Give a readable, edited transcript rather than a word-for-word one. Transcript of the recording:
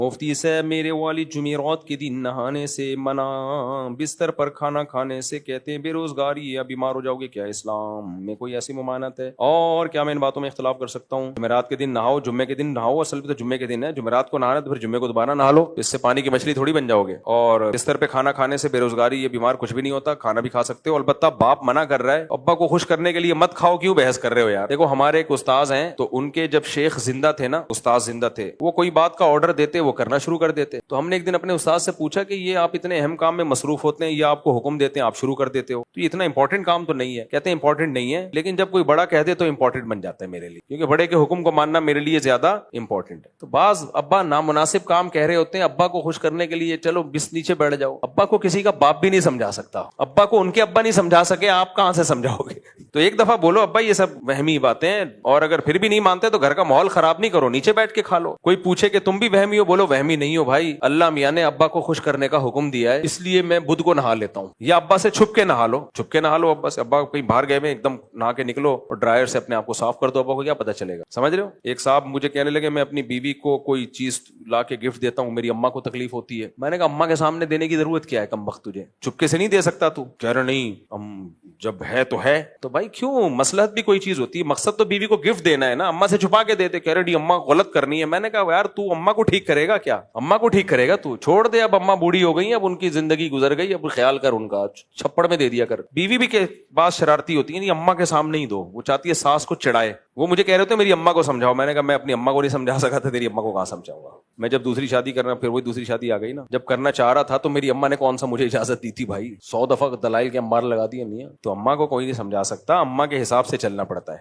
مفتی سے میرے والد جمعرات کے دن نہانے سے منع، بستر پر کھانا کھانے سے کہتے ہیں بے روزگاری یا بیمار ہو جاؤ گے، کیا اسلام میں کوئی ایسی ممانعت ہے؟ اور کیا میں ان باتوں میں اختلاف کر سکتا ہوں؟ جمعرات کے دن نہاؤ، جمعے کے دن نہاؤ، اصل میں تو جمعے کے دن ہے، جمعرات کو نہانا تو پھر جمعے کو دوبارہ نہا لو، اس سے پانی کی مچھلی تھوڑی بن جاؤ گے۔ اور بستر پہ کھانا کھانے سے بے روزگاری یا بیمار کچھ بھی نہیں ہوتا، کھانا بھی کھا سکتے ہو، البتہ باپ منع کر رہا ہے، ابا کو خوش کرنے کے لیے مت کھاؤ، کیوں بحث کر رہے ہو یار؟ دیکھو ہمارے ایک استاذ ہیں، تو ان کے جب شیخ زندہ تھے نا، استاد زندہ تھے، وہ کوئی بات کا آرڈر دیتے وہ کرنا شروع کر دیتے، تو ہم نے ایک دن اپنے استاد سے پوچھا کہ یہ آپ اتنے اہم کام میں مصروف ہوتے ہیں، یہ آپ کو حکم دیتے ہیں آپ شروع کر دیتے ہو، تو یہ اتنا امپورٹنٹ کام تو نہیں ہے؟ کہتے ہیں امپورٹنٹ نہیں ہے، لیکن جب کوئی بڑا کہہ دے تو امپورٹنٹ بن جاتا ہے میرے لیے، کیونکہ بڑے کے حکم کو ماننا میرے لیے زیادہ امپورٹنٹ ہے۔ تو بعض ابا نامناسب کام کہہ رہے ہوتے ہیں، ابا کو خوش کرنے کے لیے چلو بس نیچے بیٹھ جاؤ، ابا کو کسی کا باپ بھی نہیں سمجھا سکتا، ابا کو ان کے ابا نہیں سمجھا سکے، آپ کہاں سے سمجھاؤ گے؟ تو ایک دفعہ بولو ابا یہ سب وہمی باتیں ہیں، اور اگر پھر بھی نہیں مانتے تو گھر کا ماحول خراب نہیں کرو، نیچے بیٹھ کے کھا لو۔ کوئی پوچھے کہ تم بھی وہمی ہو، بولو وہمی نہیں ہو بھائی، اللہ میاں نے ابا کو خوش کرنے کا حکم دیا ہے، اس لیے میں بدھ کو نہا لیتا ہوں، یا ابا سے چھپ کے نہا لو، چھپ کے نہا لو ابا سے، ابا کہیں باہر گئے میں ایک دم نہا کے نکلو اور ڈرائر سے اپنے آپ کو صاف کر دو، ابا کو کیا پتا چلے گا؟ سمجھ رہے ہو؟ ایک صاحب مجھے کہنے لگے میں اپنی بیوی کو کوئی چیز لا کے گفٹ دیتا ہوں، میری اماں کو تکلیف ہوتی ہے، میں نے کہا اماں کے سامنے دینے کی ضرورت کیا ہے کم بخت، تجھے چپکے سے نہیں دے سکتا تو؟ کہہ رہے نہیں جب ہے تو ہے، تو بھائی کیوں؟ مصلحت بھی کوئی چیز ہوتی ہے، مقصد تو بیوی کو گفٹ دینا ہے نا، اماں سے چھپا کے دیتے، کہہ رہے نہیں اماں غلط کرنی ہے، میں نے کہا یار تو اماں کو ٹھیک کرے گا کیا؟ اماں کو ٹھیک کرے گا تو؟ چھوڑ دے، اب اماں بوڑھی ہو گئی، اب ان کی زندگی گزر گئی، اب خیال کر ان کا، چھپڑ میں دے دیا کر۔ بیوی بھی کے بعض شرارتی ہوتی ہے، نہیں اماں کے سامنے ہی دو، وہ چاہتی ہے ساس کو چڑھائے، وہ مجھے کہہ رہے تھے میری اماں کو سمجھاؤ، میں نے کہا میں اپنی اماں کو نہیں سمجھا سکا تھا، تیری اماں کو کہاں سمجھاؤں گا؟ میں جب دوسری شادی کرنا، پھر وہی دوسری شادی آ گئی نا، جب کرنا چاہ رہا تھا تو میری اماں نے کون سا مجھے اجازت دی تھی بھائی؟ 100 دفعہ دلائل کے مار لگا دی امی، تو اماں کو کوئی نہیں سمجھا سکتا، اماں کے حساب سے چلنا پڑتا ہے۔